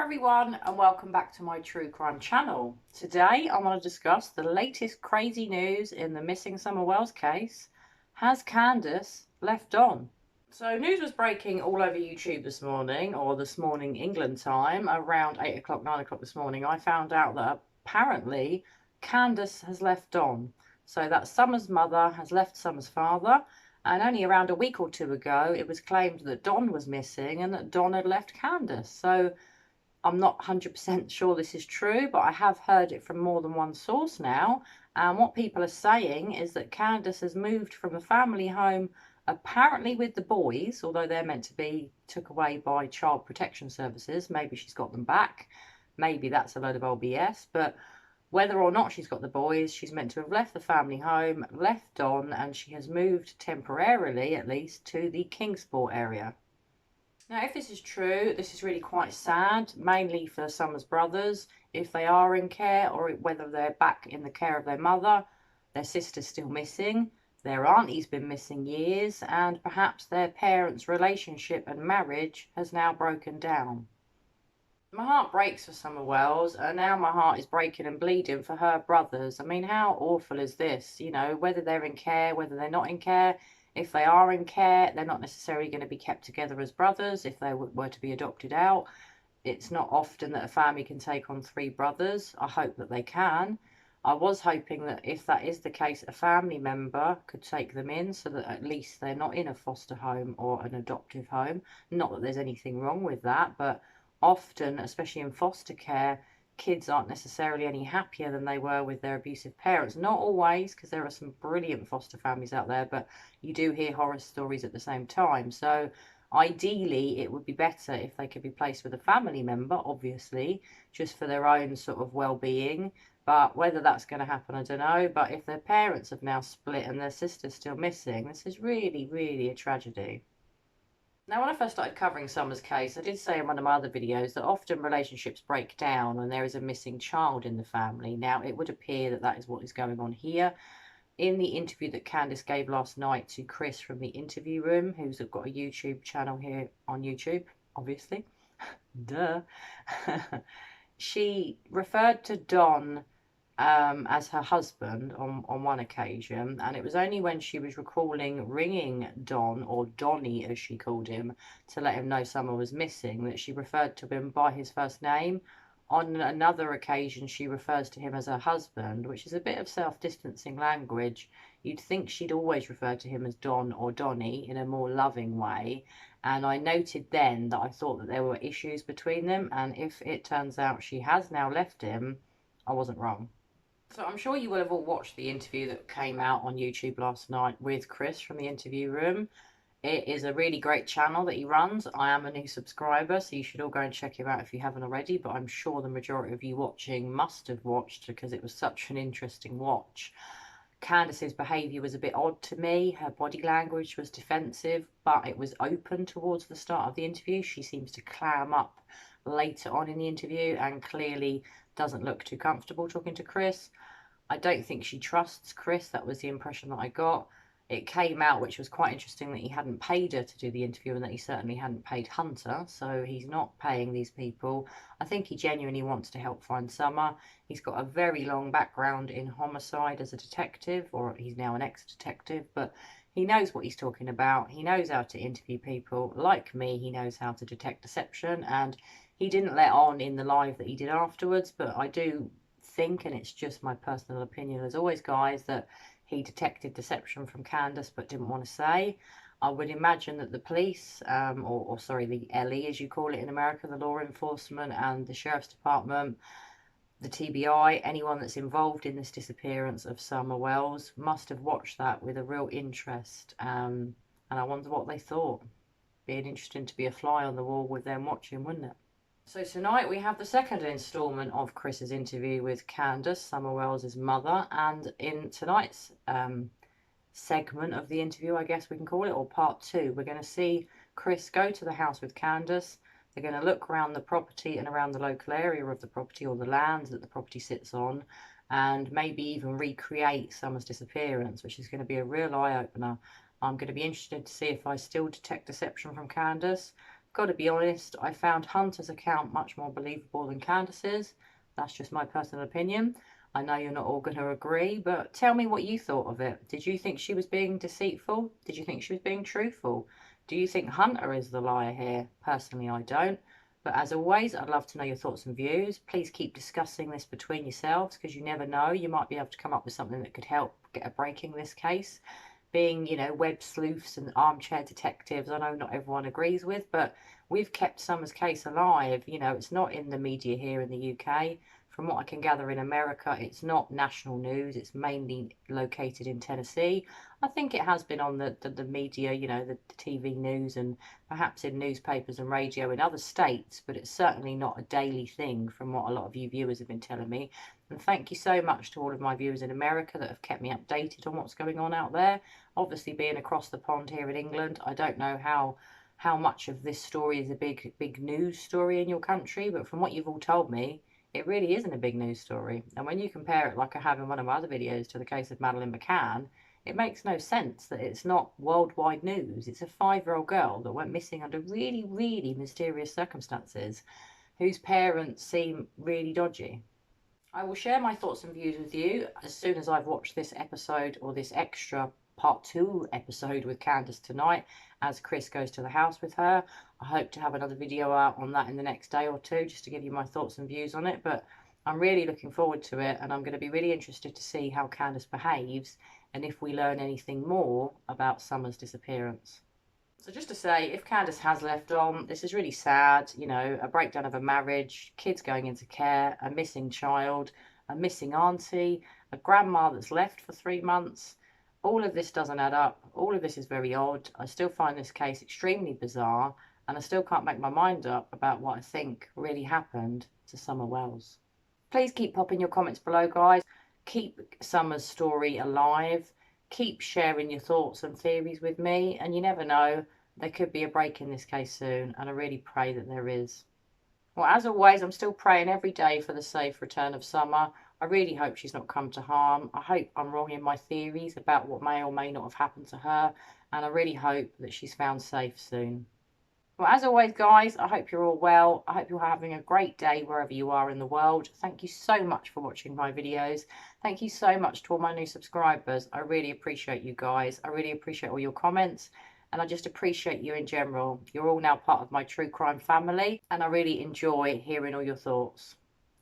everyone and welcome back to my true crime channel. Today I want to discuss the latest crazy news in the missing Summer Wells case. Has Candus left Don? So news was breaking all over YouTube this morning, or this morning England time, around 8 o'clock, 9 o'clock this morning. I found out that apparently Candus has left Don. So that Summer's mother has left Summer's father, and only around a week or two ago it was claimed that Don was missing and that Don had left Candus. So I'm not 100% sure this is true, but I have heard it from more than one source now. And what people are saying is that Candus has moved from a family home, apparently with the boys, although they're meant to be took away by Child Protection Services. Maybe she's got them back. Maybe that's a load of old BS. But whether or not she's got the boys, she's meant to have left the family home, left Don, and she has moved temporarily, at least, to the Kingsport area. Now, if this is true, this is really quite sad, mainly for Summer's brothers, if they are in care or whether they're back in the care of their mother. Their sister's still missing, their auntie's been missing years, and perhaps their parents' relationship and marriage has now broken down. My heart breaks for Summer Wells, and now my heart is breaking and bleeding for her brothers. I mean, how awful is this? You know, whether they're in care, whether they're not in care. If they are in care, they're not necessarily going to be kept together as brothers if they were to be adopted out. It's not often that a family can take on 3 brothers. I hope that they can. I was hoping that if that is the case, a family member could take them in so that at least they're not in a foster home or an adoptive home. Not that there's anything wrong with that, but often, especially in foster care, kids aren't necessarily any happier than they were with their abusive parents. Not always, because there are some brilliant foster families out there, but you do hear horror stories at the same time. So ideally it would be better if they could be placed with a family member, obviously, just for their own sort of well-being. But whether that's going to happen, I don't know. But if their parents have now split and their sister's still missing, this is really, really a tragedy. Now, when I first started covering Summer's case, I did say in one of my other videos that often relationships break down when there is a missing child in the family. Now, it would appear that that is what is going on here. In the interview that Candus gave last night to Chris from the Interview Room, who's got a YouTube channel here on YouTube, obviously, duh, she referred to Don as her husband on one occasion, and it was only when she was recalling ringing Don, or Donnie as she called him, to let him know Summer was missing, that she referred to him by his first name. On another occasion she refers to him as her husband, which is a bit of self-distancing language. You'd think she'd always refer to him as Don or Donnie in a more loving way, and I noted then that I thought that there were issues between them, and if it turns out she has now left him, I wasn't wrong. So I'm sure you will have all watched the interview that came out on YouTube last night with Chris from the Interview Room. It is a really great channel that he runs. I am a new subscriber, so you should all go and check him out if you haven't already, but I'm sure the majority of you watching must have watched because it was such an interesting watch. Candus's behaviour was a bit odd to me. Her body language was defensive, but it was open towards the start of the interview. She seems to clam up later on in the interview and clearly doesn't look too comfortable talking to Chris. I don't think she trusts Chris. That was the impression that I got. It came out, which was quite interesting, that he hadn't paid her to do the interview and that he certainly hadn't paid Hunter, so he's not paying these people. I think he genuinely wants to help find Summer. He's got a very long background in homicide as a detective, or he's now an ex-detective, but he knows what he's talking about. He knows how to interview people. Like me, he knows how to detect deception, and he didn't let on in the live that he did afterwards, but I do think, and it's just my personal opinion as always, guys, that he detected deception from Candus but didn't want to say. I would imagine that the police, or sorry, the LE as you call it in America, the law enforcement, and the Sheriff's Department, the TBI, anyone that's involved in this disappearance of Summer Wells must have watched that with a real interest, and I wonder what they thought. Being interesting to be a fly on the wall with them watching, wouldn't it? So tonight we have the second instalment of Chris's interview with Candus, Summer Wells' mother, and in tonight's segment of the interview, I guess we can call it, or part 2, we're going to see Chris go to the house with Candus. They're going to look around the property and around the local area of the property, or the land that the property sits on, and maybe even recreate Summer's disappearance, which is going to be a real eye-opener. I'm going to be interested to see if I still detect deception from Candus. got to be honest, I found Hunter's account much more believable than Candus's. That's just my personal opinion. I know you're not all going to agree, but tell me what you thought of it. Did you think she was being deceitful? Did you think she was being truthful? Do you think Hunter is the liar here? Personally, I don't. But as always, I'd love to know your thoughts and views. Please keep discussing this between yourselves, because you never know. You might be able to come up with something that could help get a break in this case. Being, web sleuths and armchair detectives, I know not everyone agrees with, but we've kept Summer's case alive. It's not in the media here in the UK. From what I can gather in America, it's not national news. It's mainly located in Tennessee. I think it has been on the media, the TV news, and perhaps in newspapers and radio in other states, but it's certainly not a daily thing from what a lot of you viewers have been telling me. And thank you so much to all of my viewers in America that have kept me updated on what's going on out there. Obviously, being across the pond here in England, I don't know how much of this story is a big news story in your country, but from what you've all told me, it really isn't a big news story. And when you compare it, like I have in one of my other videos, to the case of Madeleine McCann, it makes no sense that it's not worldwide news. It's a 5-year-old girl that went missing under really, really mysterious circumstances, whose parents seem really dodgy. I will share my thoughts and views with you as soon as I've watched this episode, or this extra part 2 episode with Candus tonight, as Chris goes to the house with her. I hope to have another video out on that in the next day or two, just to give you my thoughts and views on it. But I'm really looking forward to it, and I'm going to be really interested to see how Candus behaves and if we learn anything more about Summer's disappearance. So just to say, if Candus has left Don, this is really sad. A breakdown of a marriage, kids going into care, a missing child, a missing auntie, a grandma that's left for 3 months. All of this doesn't add up. All of this is very odd. I still find this case extremely bizarre, and I still can't make my mind up about what I think really happened to Summer Wells. Please keep popping your comments below, guys. Keep Summer's story alive. Keep sharing your thoughts and theories with me, and you never know, there could be a break in this case soon, and I really pray that there is. Well, as always, I'm still praying every day for the safe return of Summer. I really hope she's not come to harm. I hope I'm wrong in my theories about what may or may not have happened to her, and I really hope that she's found safe soon. Well, as always, guys, I hope you're all well. I hope you're having a great day wherever you are in the world. Thank you so much for watching my videos. Thank you so much to all my new subscribers. I really appreciate you guys. I really appreciate all your comments, and I just appreciate you in general. You're all now part of my true crime family, and I really enjoy hearing all your thoughts.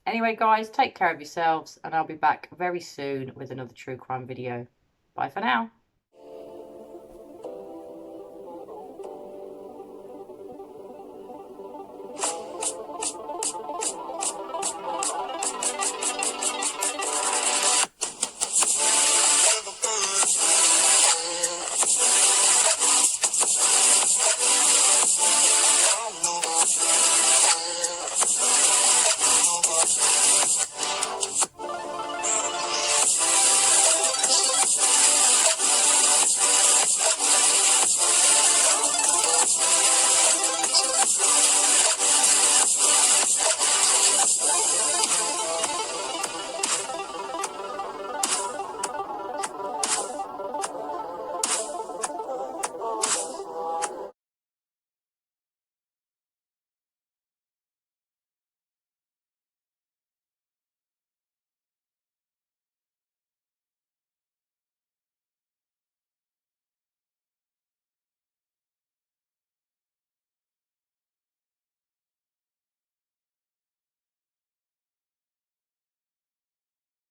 Anyway, guys, take care of yourselves, and I'll be back very soon with another true crime video. Bye for now.